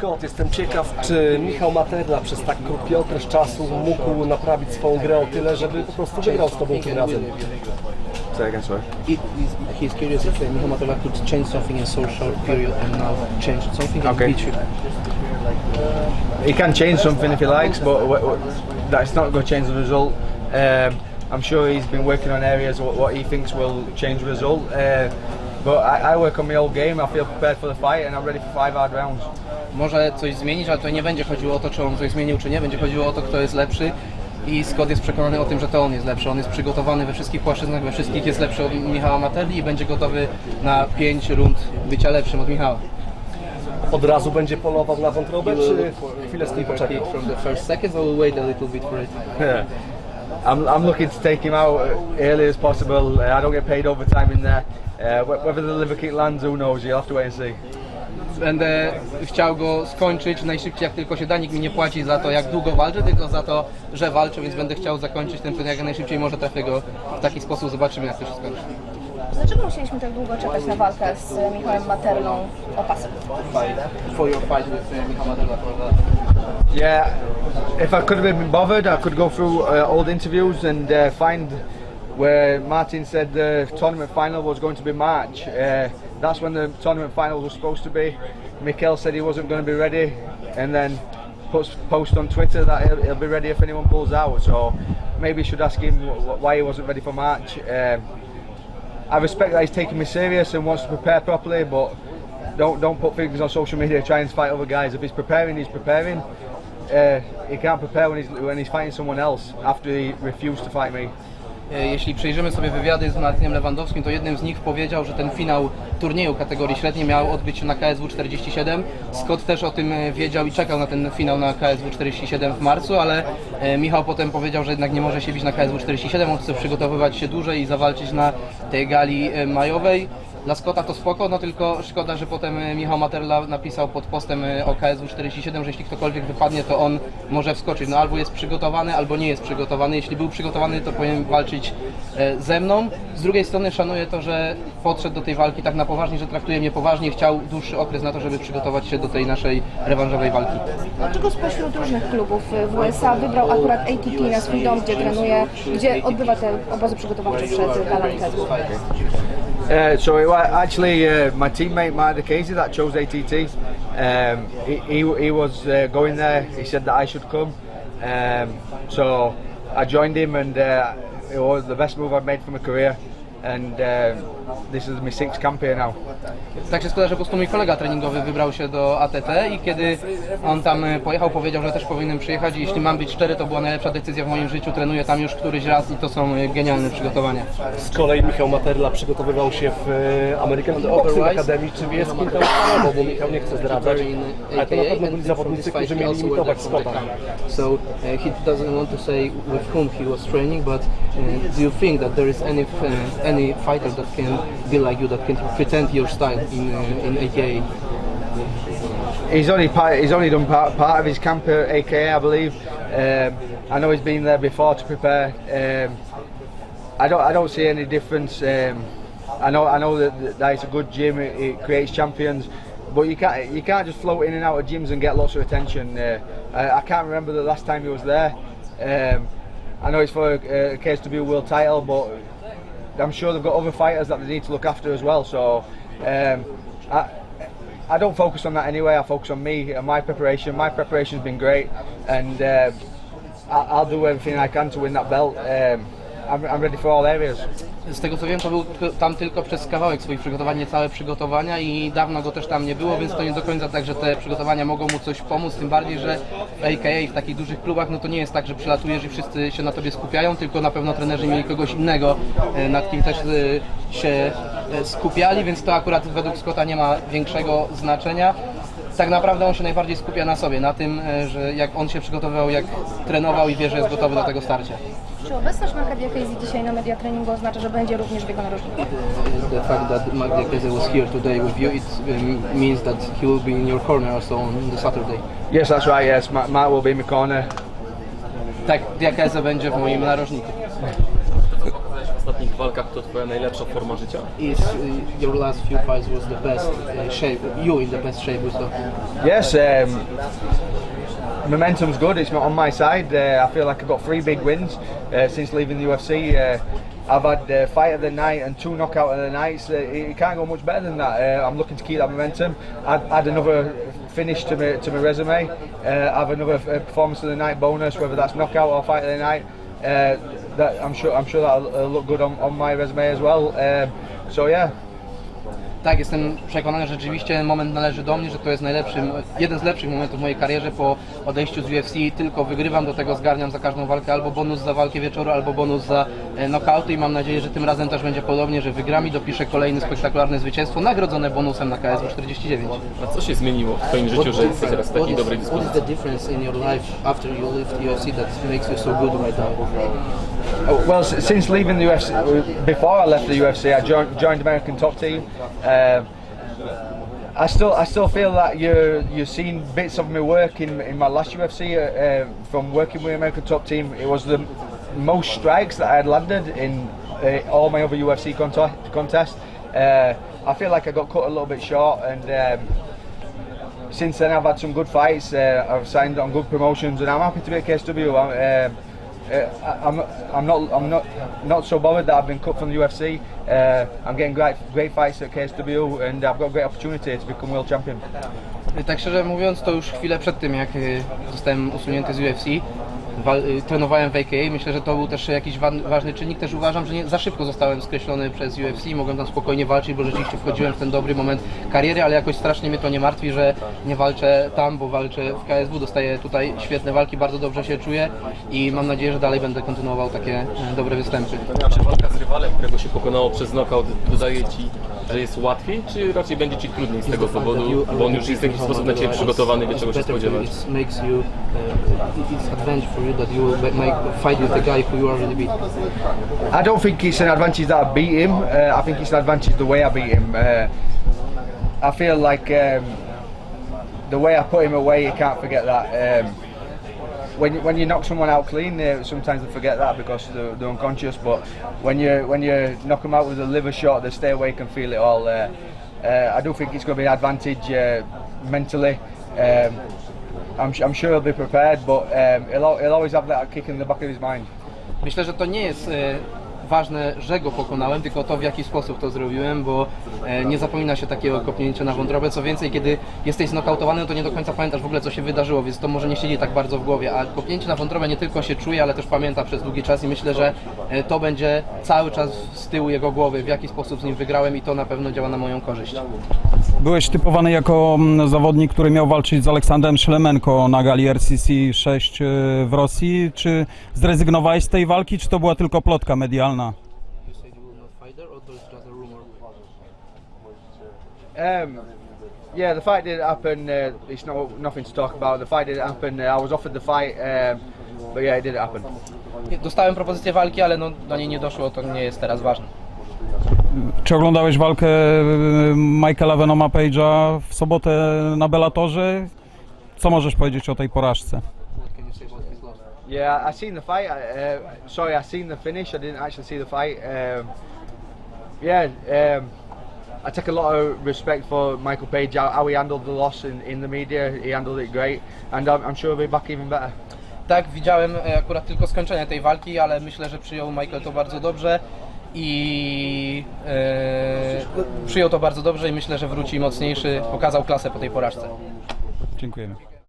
Scott, jestem ciekaw, czy Michał Materla przez tak krótki okres czasu mógł naprawić swoją grę o tyle, żeby po prostu wygrał z tobą tym razem. Say again, sorry. He's curious if Michał Materla could change something in so short period and now change something and beat you. He can change something if he likes, but that's not going to change the result. I'm sure he's been working on areas what he thinks will change the result. But I work on my old game. I feel prepared for the fight and I'm ready for 5 hard rounds. Może coś zmienić, ale to nie będzie chodziło o to, czy on coś zmienił, czy nie. Będzie chodziło o to, kto jest lepszy. I Scott jest przekonany o tym, że to on jest lepszy. On jest przygotowany we wszystkich płaszczyznach, we wszystkich jest lepszy od Michała Materli i będzie gotowy na 5 rund bycia lepszym od Michała. Od razu będzie polował na wątrobę, czy chwilę z tym poczeka? From the first seconds, or will wait a little bit for it? Yeah. I'm looking to take him out early as possible. I don't get paid overtime in there. Whether the liver kick lands, who knows? You'll have to wait and see. Będę chciał go skończyć najszybciej jak tylko się da. Nikt mi nie płaci za to, jak długo walczy, tylko za to, że walczę, więc będę chciał zakończyć ten pojedynek jak najszybciej. Może trafię go w taki sposób, zobaczymy jak to się skończy. Dlaczego musieliśmy tak długo czekać na walkę z Michałem Materlą o pas? For your fight with Michał Materla. Yeah, if I could have been bothered, I could go through old interviews and find where Martin said the tournament final was going to be March. That's when the tournament final was supposed to be. Mikel said he wasn't going to be ready, and then post on Twitter that he'll be ready if anyone pulls out. So maybe you should ask him why he wasn't ready for March. I respect that he's taking me serious and wants to prepare properly, but don't put things on social media trying to fight other guys. If he's preparing, he's preparing. He can't prepare when he's fighting someone else after he refused to fight me. Jeśli przejrzymy sobie wywiady z Martinem Lewandowskim, to jednym z nich powiedział, że ten finał turnieju kategorii średniej miał odbyć się na KSW 47. Scott też o tym wiedział i czekał na ten finał na KSW 47 w marcu, ale Michał potem powiedział, że jednak nie może się bić na KSW 47, on chce przygotowywać się dłużej i zawalczyć na tej gali majowej. Dla Scotta to spoko, no tylko szkoda, że potem Michał Materla napisał pod postem o KSW 47, że jeśli ktokolwiek wypadnie, to on może wskoczyć. No albo jest przygotowany, albo nie jest przygotowany. Jeśli był przygotowany, to powinien walczyć ze mną. Z drugiej strony szanuję to, że podszedł do tej walki tak na poważnie, że traktuje mnie poważnie. Chciał dłuższy okres na to, żeby przygotować się do tej naszej rewanżowej walki. Dlaczego spośród różnych klubów w USA wybrał akurat ATT na swój dom, gdzie trenuje, gdzie odbywa te obozy przygotowawcze przed galami KSW? So it was actually my teammate Martin Casey that chose ATT. He was going there. He said that I should come. So I joined him, and it was the best move I've made for my career. And this is my 6th camp here now. Tak się składa, że po prostu mój kolega treningowy wybrał się do ATT i kiedy on tam pojechał, powiedział, że też powinienem przyjechać i jeśli mam być szczery, to była najlepsza decyzja w moim życiu. Trenuję tam już któryś raz i to są genialne przygotowania. Z kolei Michał Materla przygotowywał się w American Boxing Academy. Czy wie, z kim tam trenował, bo Michał nie chce zdradzać, ale to na pewno byli zawodnicy, którzy mieli imitować Scotta. So he doesn't want to say with whom he was training, but do you think that there is any fighter that can be like you, that can pretend your style in AKA? He's only done part of his camp at AKA, I believe. I know he's been there before to prepare. I don't see any difference. I know that it's a good gym. It creates champions, but you can't just float in and out of gyms and get lots of attention. I can't remember the last time he was there. I know it's for a KSW world title, but I'm sure they've got other fighters that they need to look after as well. So I don't focus on that anyway. I focus on me and my preparation. My preparation's been great, and I'll do everything I can to win that belt. I'm ready for all areas. Z tego co wiem, to był tam tylko przez kawałek swoich przygotowań, nie całe przygotowania i dawno go też tam nie było, więc to nie do końca tak, że te przygotowania mogą mu coś pomóc, tym bardziej, że w AKA, w takich dużych klubach, no to nie jest tak, że przylatujesz i wszyscy się na tobie skupiają, tylko na pewno trenerzy mieli kogoś innego, nad kim też się skupiali, więc to akurat według Scotta nie ma większego znaczenia. Tak naprawdę on się najbardziej skupia na sobie, na tym, że jak on się przygotowywał, jak trenował i wie, że jest gotowy do tego starcia. Czy obecność Marka Diakiezi dzisiaj na media treningu oznacza, że będzie również w jego narożniku? The fact that Mark Diakeze was here today with you, it means that he will be in your corner also on the Saturday. Yes, that's right. Yes, Matt will be in my corner. Tak, Diakeze będzie w moim narożniku. W ostatnich walkach to twoja najlepsza forma życia? Is your last few fights was the best shape, you in the best shape with Yes, momentum's good. It's not on my side. I feel like I've got 3 big wins since leaving the UFC. I've had fight of the night and 2 knockout of the nights. It can't go much better than that. I'm looking to keep that momentum. Add another finish to my resume. Have another performance of the night bonus, whether that's knockout or fight of the night. That I'm sure that'll look good on my resume as well. So yeah. Tak, jestem przekonany, że rzeczywiście moment należy do mnie, że to jest jeden z lepszych momentów w mojej karierze po odejściu z UFC. Tylko wygrywam, do tego zgarniam za każdą walkę albo bonus za walkę wieczoru, albo bonus za knockouty i mam nadzieję, że tym razem też będzie podobnie, że wygram i dopiszę kolejne spektakularne zwycięstwo nagrodzone bonusem na KSW 49. A co się zmieniło w twoim życiu, że jesteś teraz w takiej dobrej dyspozycji? What is the difference in your life after you left UFC that makes you so good right now? Well, since leaving the UFC, before I left the UFC, I joined American Top Team. I still feel that you're seeing bits of my work in my last UFC from working with American Top Team. It was the most strikes that I had landed in all my other UFC contests. I feel like I got cut a little bit short, and since then I've had some good fights. I've signed on good promotions, and I'm happy to be at KSW. I'm not so bothered that I've been cut from the UFC. I'm getting great fights at KSW, and I've got a great opportunity to become world champion. Tak szczerze mówiąc, to już chwilę przed tym, jak zostałem usunięty z UFC, trenowałem w AKA. Myślę, że to był też jakiś ważny czynnik. Też uważam, że nie za szybko zostałem skreślony przez UFC. Mogłem tam spokojnie walczyć, bo rzeczywiście wchodziłem w ten dobry moment kariery, ale jakoś strasznie mnie to nie martwi, że nie walczę tam, bo walczę w KSW. Dostaję tutaj świetne walki, bardzo dobrze się czuję i mam nadzieję, że dalej będę kontynuował takie dobre występy. Czy walka z rywalem, którego się pokonało przez knockout, dodaje ci, że jest łatwiej, czy raczej będzie ci trudniej z tego powodu, bo on już jest w jakiś sposób na ciebie przygotowany, wie czego się spodziewać? That you will fight with the guy who you already beat? I don't think it's an advantage that I beat him. I think it's an advantage the way I beat him. I feel like the way I put him away, you can't forget that. When you knock someone out clean, sometimes they forget that because they're unconscious. But when you knock them out with a liver shot, they stay awake and feel it all. I do think it's going to be an advantage mentally. I'm sure he'll be prepared, but he'll always have that kick in the back of his mind. Myślę, że to nie jest ważne, że go pokonałem, tylko to, w jaki sposób to zrobiłem, bo nie zapomina się takiego kopnięcia na wątrobę. Co więcej, kiedy jesteś znokautowany, to nie do końca pamiętasz w ogóle, co się wydarzyło, więc to może nie siedzi tak bardzo w głowie, a kopnięcie na wątrobę nie tylko się czuje, ale też pamięta przez długi czas i myślę, że to będzie cały czas z tyłu jego głowy, w jaki sposób z nim wygrałem i to na pewno działa na moją korzyść. Byłeś typowany jako zawodnik, który miał walczyć z Aleksandrem Szlemenko na gali RCC 6 w Rosji. Czy zrezygnowałeś z tej walki, czy to była tylko plotka medialna? Yeah, the fight didn't happen. It's nothing to talk about. The fight didn't happen. I was offered the fight, but yeah, it didn't happen. Dostałem propozycję walki, ale do niej nie doszło, to nie jest teraz ważne. Czy oglądałeś walkę Michaela Venoma Page'a w sobotę na Bellatorze? Co możesz powiedzieć o tej porażce? Yeah, I seen the fight. I seen the finish. I didn't actually see the fight. I take a lot of respect for Michael Page, how he handled the loss in the media. He handled it great, and I'm sure he'll be back even better. Tak, widziałem akurat tylko skończenie tej walki, ale myślę, że przyjął Michael to bardzo dobrze i przyjął to bardzo dobrze i myślę, że wróci mocniejszy, pokazał klasę po tej porażce. Dziękujemy.